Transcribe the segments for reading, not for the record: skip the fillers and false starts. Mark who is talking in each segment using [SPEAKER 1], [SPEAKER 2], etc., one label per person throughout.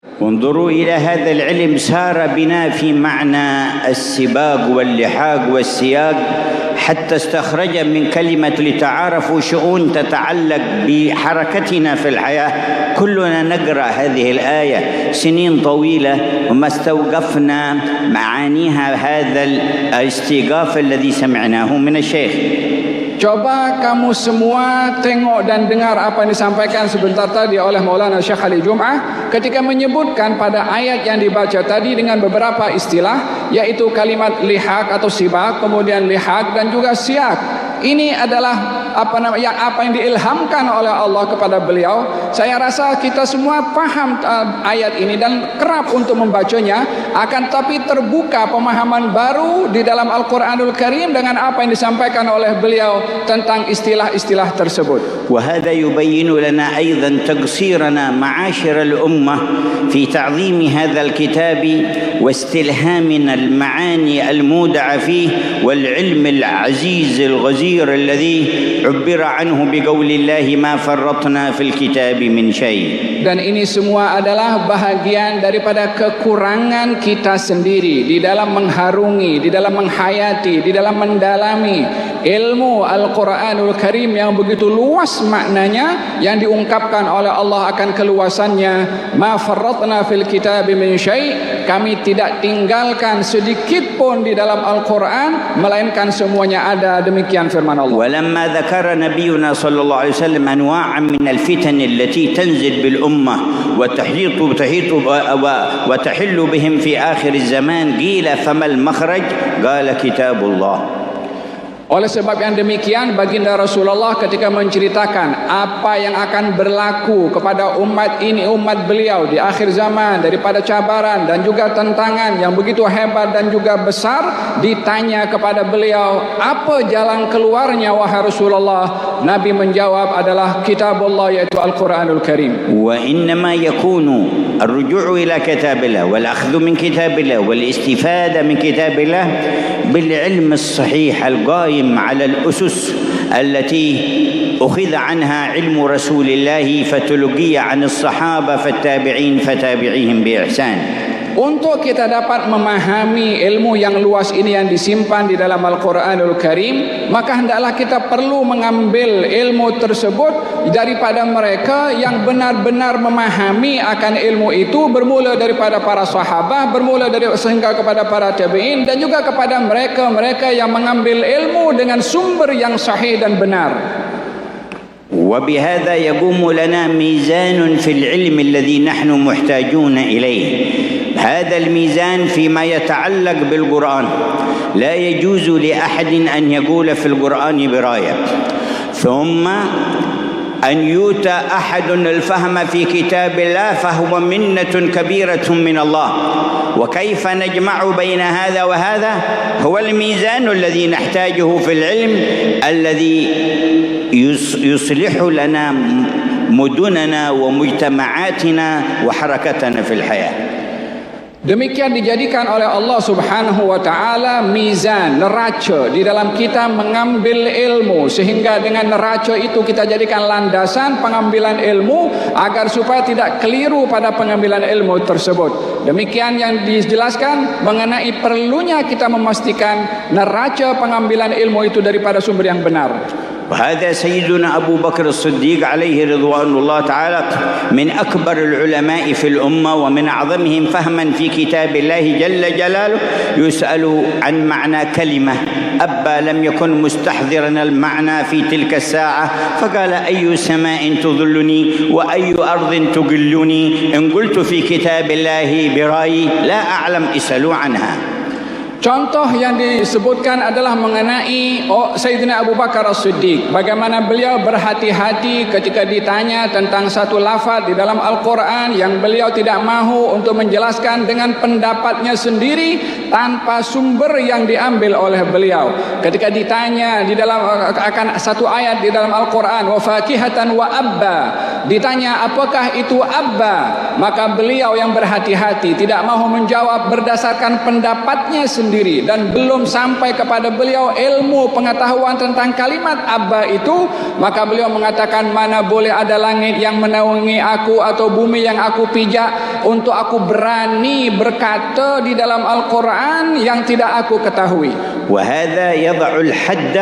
[SPEAKER 1] انظروا إلى هذا العلم سار بنا في معنى السباق واللحاق والسياق حتى استخرج من كلمة لتعارفوا شؤون تتعلق بحركتنا في الحياة. كلنا نقرأ هذه الآية سنين طويلة وما استوقفنا معانيها هذا الاستيقاف الذي سمعناه من الشيخ.
[SPEAKER 2] Coba kamu semua tengok dan dengar apa yang disampaikan sebentar tadi oleh Maulana Syekh Ali Jum'ah ketika menyebutkan pada ayat yang dibaca tadi dengan beberapa istilah, yaitu kalimat lihaq atau sibak, kemudian lihaq dan juga siak. Ini adalah apa yang diilhamkan oleh Allah kepada beliau. Saya rasa kita semua paham ayat ini dan kerap untuk membacanya, akan tapi terbuka pemahaman baru di dalam Al-Quranul Karim dengan apa yang disampaikan oleh beliau tentang istilah-istilah tersebut.
[SPEAKER 1] وهذا يبين لنا أيضا تقصيرنا معاشر الأمة في تعظيم هذا الكتاب واستلهامنا المعاني المودعة فيه والعلم العزيز الغزير الذي عبر عنه بقول الله ما فرطنا في الكتاب من شيء.
[SPEAKER 2] Dan ini semua adalah bahagian daripada kekurangan kita sendiri di dalam mengharungi, di dalam menghayati, di dalam mendalami ilmu Al-Quranul Karim yang begitu luas maknanya, yang diungkapkan oleh Allah akan keluasannya. Ma farratna fil kitab min syai', kami tidak tinggalkan sedikit pun di dalam Al-Quran melainkan semuanya ada. Demikian firman Allah.
[SPEAKER 1] ولما ذكر نبينا صلى الله عليه وسلم أنواعا من الفتن التي تنزل بالأمة وتحل بهم في آخر الزمان قيل فما المخرج قال كتاب الله.
[SPEAKER 2] Oleh sebab yang demikian, baginda Rasulullah ketika menceritakan apa yang akan berlaku kepada umat ini, umat beliau di akhir zaman daripada cabaran dan juga tantangan yang begitu hebat dan juga besar, ditanya kepada beliau, apa jalan keluarnya wahai Rasulullah? Nabi menjawab adalah kitabullah, yaitu Al-Quranul Karim.
[SPEAKER 1] Wa innama yakunu الرجوع إلى كتاب الله والأخذ من كتاب الله والاستفادة من كتاب الله بالعلم الصحيح القائم على الأسس التي أخذ عنها علم رسول الله فتلقي عن الصحابة فالتابعين فتابعيهم بإحسان.
[SPEAKER 2] Untuk kita dapat memahami ilmu yang luas ini yang disimpan di dalam Al-Quranul Karim, maka hendaklah kita perlu mengambil ilmu tersebut daripada mereka yang benar-benar memahami akan ilmu itu, bermula daripada para sahabat, bermula dari sehingga kepada para tabi'in, dan juga kepada mereka yang mengambil ilmu dengan sumber yang sahih dan benar.
[SPEAKER 1] وبهذا يقوم لنا ميزان في العلم الذي نحن محتاجون إليه. هذا الميزان فيما يتعلق بالقرآن لا يجوز لأحد أن يقول في القرآن براية ثم أن يؤتى أحد الفهم في كتاب الله فهو منة كبيرة من الله. وكيف نجمع بين هذا وهذا هو الميزان الذي نحتاجه في العلم الذي يصلح لنا مدننا ومجتمعاتنا وحركتنا في الحياة.
[SPEAKER 2] Demikian dijadikan oleh Allah Subhanahu wa taala mizan, neraca di dalam kita mengambil ilmu, sehingga dengan neraca itu kita jadikan landasan pengambilan ilmu agar supaya tidak keliru pada pengambilan ilmu tersebut. Demikian yang dijelaskan mengenai perlunya kita memastikan neraca pengambilan ilmu itu daripada sumber yang benar.
[SPEAKER 1] وهذا سيدنا أبو بكر الصديق عليه رضوان الله تعالى من أكبر العلماء في الأمة ومن أعظمهم فهما في كتاب الله جل جلاله يسأل عن معنى كلمة أبا لم يكن مستحضرا المعنى في تلك الساعة فقال أي سماء تظلني وأي أرض تقلني إن قلت في كتاب الله برأيي لا أعلم اسألوا عنها.
[SPEAKER 2] Contoh yang disebutkan adalah mengenai Sayyidina Abu Bakar As-Siddiq. Bagaimana beliau berhati-hati ketika ditanya tentang satu lafaz di dalam Al-Quran yang beliau tidak mahu untuk menjelaskan dengan pendapatnya sendiri tanpa sumber yang diambil oleh beliau. Ketika ditanya di dalam akan satu ayat di dalam Al-Quran, wa fakihatan wa abba, ditanya apakah itu abba, maka beliau yang berhati-hati tidak mahu menjawab berdasarkan pendapatnya sendiri sendiri dan belum sampai kepada beliau ilmu pengetahuan tentang kalimat Abba itu, maka beliau mengatakan, mana boleh ada langit yang menaungi aku atau bumi yang aku pijak untuk aku berani berkata di dalam Al-Quran yang tidak aku ketahui.
[SPEAKER 1] وهذا يضع الحد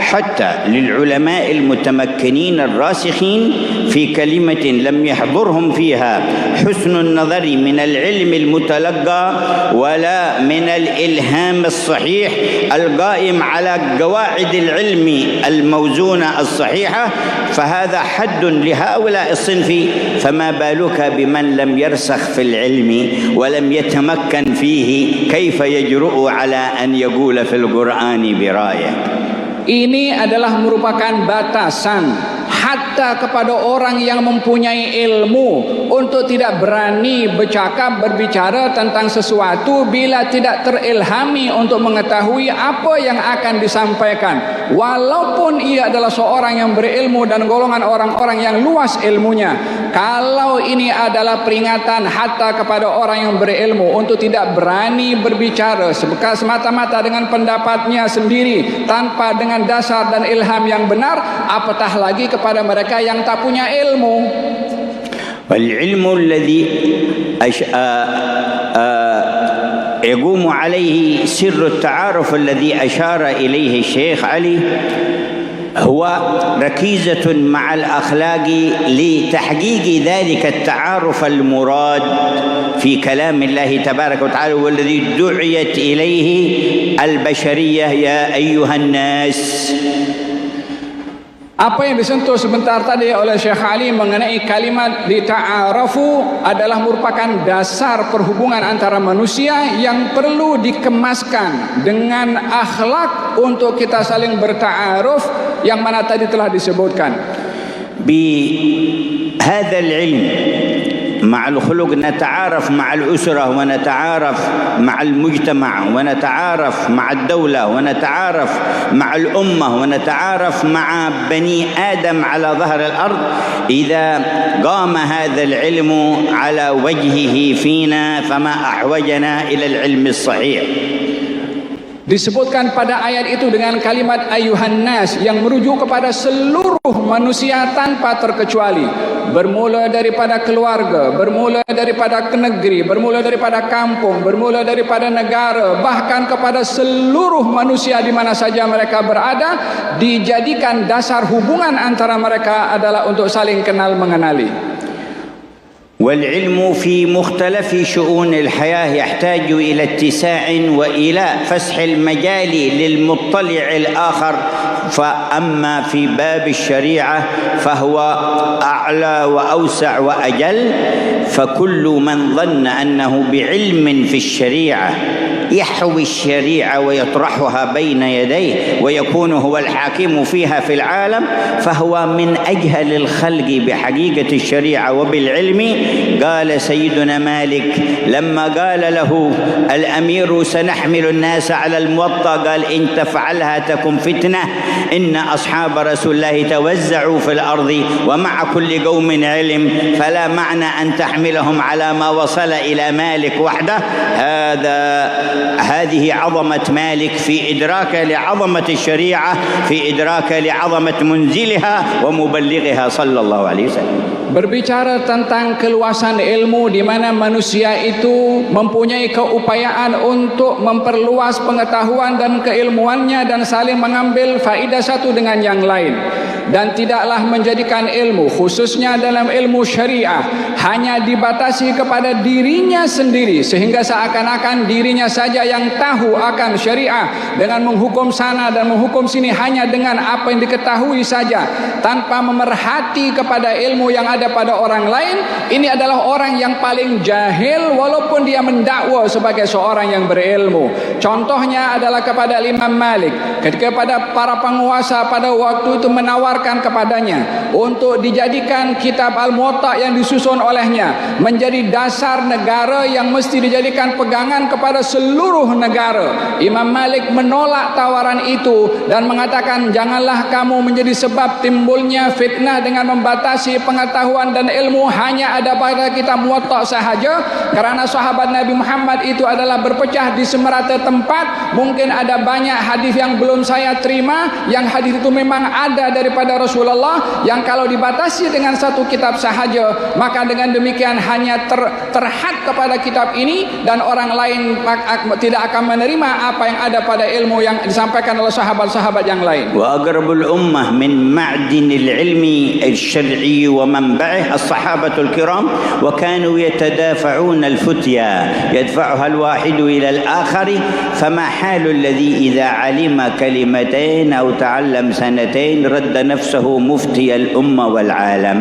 [SPEAKER 1] حتى للعلماء المتمكنين الراسخين في كلمة لم يحضرهم فيها حسن النظر من العلم المتلقى ولا من الإلهام الصحيح القائم على قواعد العلم الموزونة الصحيحة، فهذا حد لهؤلاء الصنف، فما بالك بمن لم يرسخ في العلم ولم يتمكن فيه، كيف يجرؤ على أن يقول في القرآن برأيه.
[SPEAKER 2] Ini adalah merupakan batasan hatta kepada orang yang mempunyai ilmu untuk tidak berani berbicara tentang sesuatu bila tidak terilhami untuk mengetahui apa yang akan disampaikan, walaupun ia adalah seorang yang berilmu dan golongan orang-orang yang luas ilmunya. Kalau ini adalah peringatan hatta kepada orang yang berilmu untuk tidak berani berbicara semata-mata dengan pendapatnya sendiri tanpa dengan dasar dan ilham yang benar, apatah lagi kepada mereka yang tak punya ilmu.
[SPEAKER 1] والعلم الذي يقوم عليه سر التعارف الذي أشار إليه الشيخ علي هو ركيزة مع الأخلاق لتحقيق ذلك التعارف المراد في كلام الله تبارك وتعالى، والذي دعيت إليه البشرية يا أيها الناس.
[SPEAKER 2] Apa yang disentuh sebentar tadi oleh Syekh Ali mengenai kalimat dita'arafu adalah merupakan dasar perhubungan antara manusia yang perlu dikemaskan dengan akhlak untuk kita saling berta'aruf yang mana tadi telah disebutkan.
[SPEAKER 1] بهذا العلم مع الخلق نتعارف مع الأسرة ونتعارف مع المجتمع ونتعارف مع الدولة ونتعارف مع الأمة ونتعارف مع بني آدم على ظهر الأرض إذا قام هذا العلم على وجهه فينا فما أحوجنا إلى العلم الصحيح.
[SPEAKER 2] Disebutkan pada ayat itu dengan kalimat ayuhan nas yang merujuk kepada seluruh manusia tanpa terkecuali, bermula daripada keluarga, bermula daripada negeri, bermula daripada kampung, bermula daripada negara, bahkan kepada seluruh manusia di mana saja mereka berada, dijadikan dasar hubungan antara mereka adalah untuk saling kenal mengenali.
[SPEAKER 1] والعلم في مختلف شؤون الحياة يحتاج إلى اتساع وإلى فسح المجال للمطلع الآخر، فأما في باب الشريعة فهو أعلى وأوسع وأجل، فكل من ظن أنه بعلم في الشريعة يحوي الشريعة ويطرحها بين يديه ويكون هو الحاكم فيها في العالم فهو من أجهل الخلق بحقيقة الشريعة وبالعلم. قال سيدنا مالك لما قال له الأمير سنحمل الناس على الموطأ، قال إن تفعلها تكن فتنة، إن أصحاب رسول الله توزعوا في الأرض ومع كل قوم علم، فلا معنى أن تحملهم على ما وصل إلى مالك وحده. هذه عظمة مالك في إدراك لعظمة الشريعة، في إدراك لعظمة منزلها ومبلغها صلى الله عليه وسلم.
[SPEAKER 2] Berbicara tentang keluasan ilmu di mana manusia itu mempunyai keupayaan untuk memperluas pengetahuan dan keilmuannya dan saling mengambil faedah satu dengan yang lain, dan tidaklah menjadikan ilmu khususnya dalam ilmu syariah hanya dibatasi kepada dirinya sendiri sehingga seakan-akan dirinya saja yang tahu akan syariah dengan menghukum sana dan menghukum sini hanya dengan apa yang diketahui saja tanpa memerhati kepada ilmu yang ada pada orang lain. Ini adalah orang yang paling jahil walaupun dia mendakwa sebagai seorang yang berilmu. Contohnya adalah kepada Imam Malik ketika pada para penguasa pada waktu itu menawarkan melaporkan kepadanya untuk dijadikan kitab Al-Muwatta yang disusun olehnya menjadi dasar negara yang mesti dijadikan pegangan kepada seluruh negara. Imam Malik menolak tawaran itu dan mengatakan, janganlah kamu menjadi sebab timbulnya fitnah dengan membatasi pengetahuan dan ilmu hanya ada pada kitab Muwatta sahaja, kerana sahabat Nabi Muhammad itu adalah berpecah di semerata tempat. Mungkin ada banyak hadis yang belum saya terima, yang hadis itu memang ada daripada Rasulullah, yang kalau dibatasi dengan satu kitab sahaja, maka dengan demikian hanya terhad kepada kitab ini dan orang lain tidak akan menerima apa yang ada pada ilmu yang disampaikan oleh sahabat-sahabat yang lain.
[SPEAKER 1] Wa aqrabul ummah min ma'dinil ilmi al-syar'i wa manba'ih as-sahabatul kiram wa kanu yatadafa'un al-futya yadfa'uha al-wahid ila al-akhar fama halu alladhi idha 'alima kalimatain aw ta'allam sanatain radda nafsuhu mufti al-umma wal 'alam.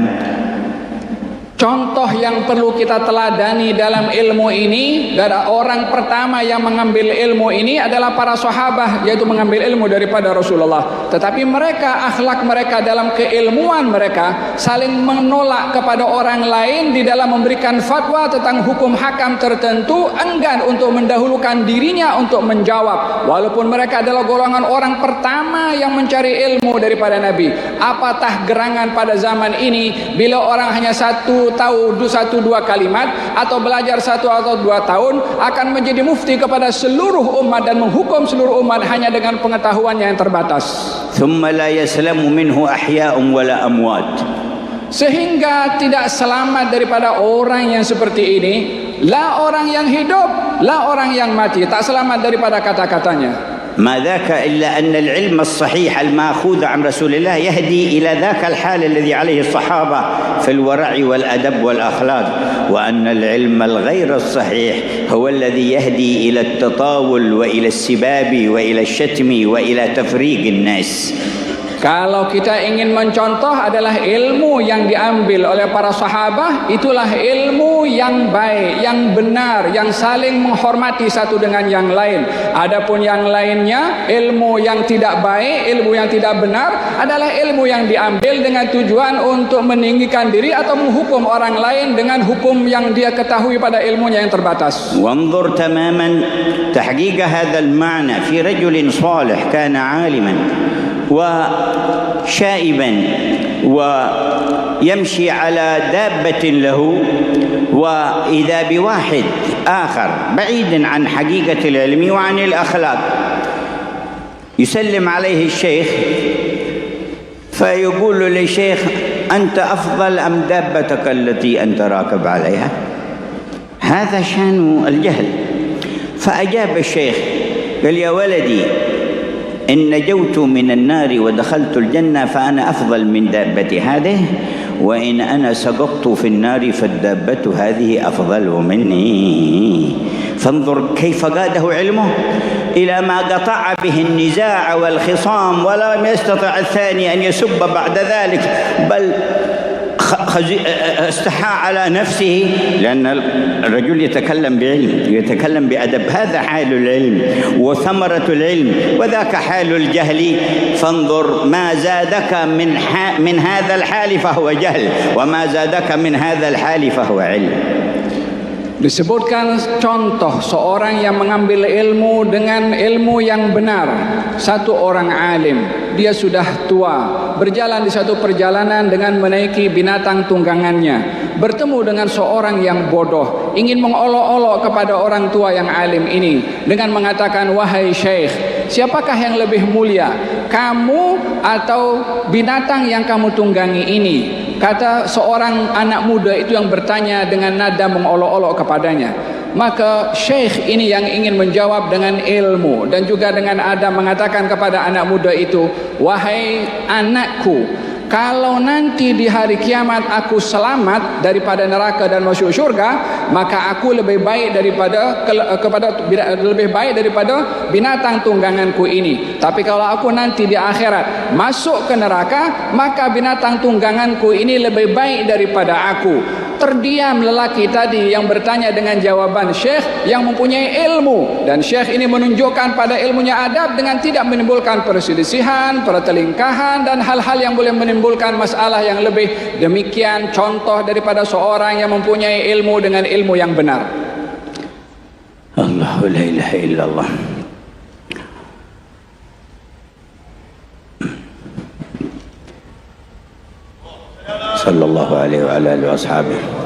[SPEAKER 2] Contoh yang perlu kita teladani dalam ilmu ini, dan orang pertama yang mengambil ilmu ini adalah para sahabat, yaitu mengambil ilmu daripada Rasulullah. Tetapi mereka, akhlak mereka dalam keilmuan mereka saling menolak kepada orang lain di dalam memberikan fatwa tentang hukum hakam tertentu, enggan untuk mendahulukan dirinya untuk menjawab, walaupun mereka adalah golongan orang pertama yang mencari ilmu daripada Nabi. Apatah gerangan pada zaman ini bila orang hanya tahu satu dua kalimat atau belajar 1 atau 2 tahun akan menjadi mufti kepada seluruh umat dan menghukum seluruh umat hanya dengan pengetahuannya yang terbatas.
[SPEAKER 1] Thumma la yaslamu minhu ahya'un wala amwat.
[SPEAKER 2] Sehingga tidak selamat daripada orang yang seperti ini, la orang yang hidup, la orang yang mati, tak selamat daripada kata-katanya.
[SPEAKER 1] ما ذاك إلا أن العلم الصحيح المأخوذ عن رسول الله يهدي إلى ذاك الحال الذي عليه الصحابة في الورع والأدب والأخلاق، وأن العلم الغير الصحيح هو الذي يهدي إلى التطاول وإلى السباب وإلى الشتم وإلى تفريق الناس.
[SPEAKER 2] Kalau kita ingin mencontoh adalah ilmu yang diambil oleh para sahabat, itulah ilmu yang baik, yang benar, yang saling menghormati satu dengan yang lain. Adapun yang lainnya, ilmu yang tidak baik, ilmu yang tidak benar adalah ilmu yang diambil dengan tujuan untuk meninggikan diri atau menghukum orang lain dengan hukum yang dia ketahui pada ilmunya yang terbatas.
[SPEAKER 1] وانظر تماما تحقيق هذا المعنى في رجل صالح كان عالما وشائبا ويمشي على دابة له، وإذا بواحد آخر بعيد عن حقيقة العلم وعن الأخلاق يسلم عليه الشيخ فيقول للشيخ أنت أفضل أم دابتك التي أنت راكب عليها؟ هذا شأن الجهل. فأجاب الشيخ قال يا ولدي إن نجوت من النار ودخلت الجنة فأنا أفضل من دابتي هذه، وإن أنا سقطت في النار فالدابة هذه أفضل مني. فانظر كيف قاده علمه إلى ما قطع به النزاع والخصام، ولم يستطع الثاني أن يسب بعد ذلك، بل استحى على نفسه، لأن الرجل يتكلم بعلم، يتكلم بأدب. هذا حال العلم وثمرة العلم، وذاك حال الجهل. فانظر ما زادك من هذا الحال فهو جهل، وما زادك من هذا الحال فهو علم.
[SPEAKER 2] Disebutkan contoh seorang yang mengambil ilmu dengan ilmu yang benar. Satu orang alim, dia sudah tua, berjalan di satu perjalanan dengan menaiki binatang tunggangannya, bertemu dengan seorang yang bodoh, ingin mengolok-olok kepada orang tua yang alim ini dengan mengatakan, wahai syekh, siapakah yang lebih mulia, kamu atau binatang yang kamu tunggangi ini? Kata seorang anak muda itu yang bertanya dengan nada mengolok-olok kepadanya. Maka syekh ini yang ingin menjawab dengan ilmu dan juga dengan adab mengatakan kepada anak muda itu, wahai anakku, kalau nanti di hari kiamat aku selamat daripada neraka dan masuk syurga, maka aku lebih baik daripada binatang tungganganku ini. Tapi kalau aku nanti di akhirat masuk ke neraka, maka binatang tungganganku ini lebih baik daripada aku. terdiam lelaki tadi yang bertanya dengan jawaban Syekh yang mempunyai ilmu, dan Syekh ini menunjukkan pada ilmunya adab dengan tidak menimbulkan perselisihan, pertelingkahan dan hal-hal yang boleh menimbulkan masalah yang lebih. Demikian contoh daripada seorang yang mempunyai ilmu dengan ilmu yang benar.
[SPEAKER 1] Allahu la ilaha illallah. Sallallahu alaihi wa alihi wa ashabihi.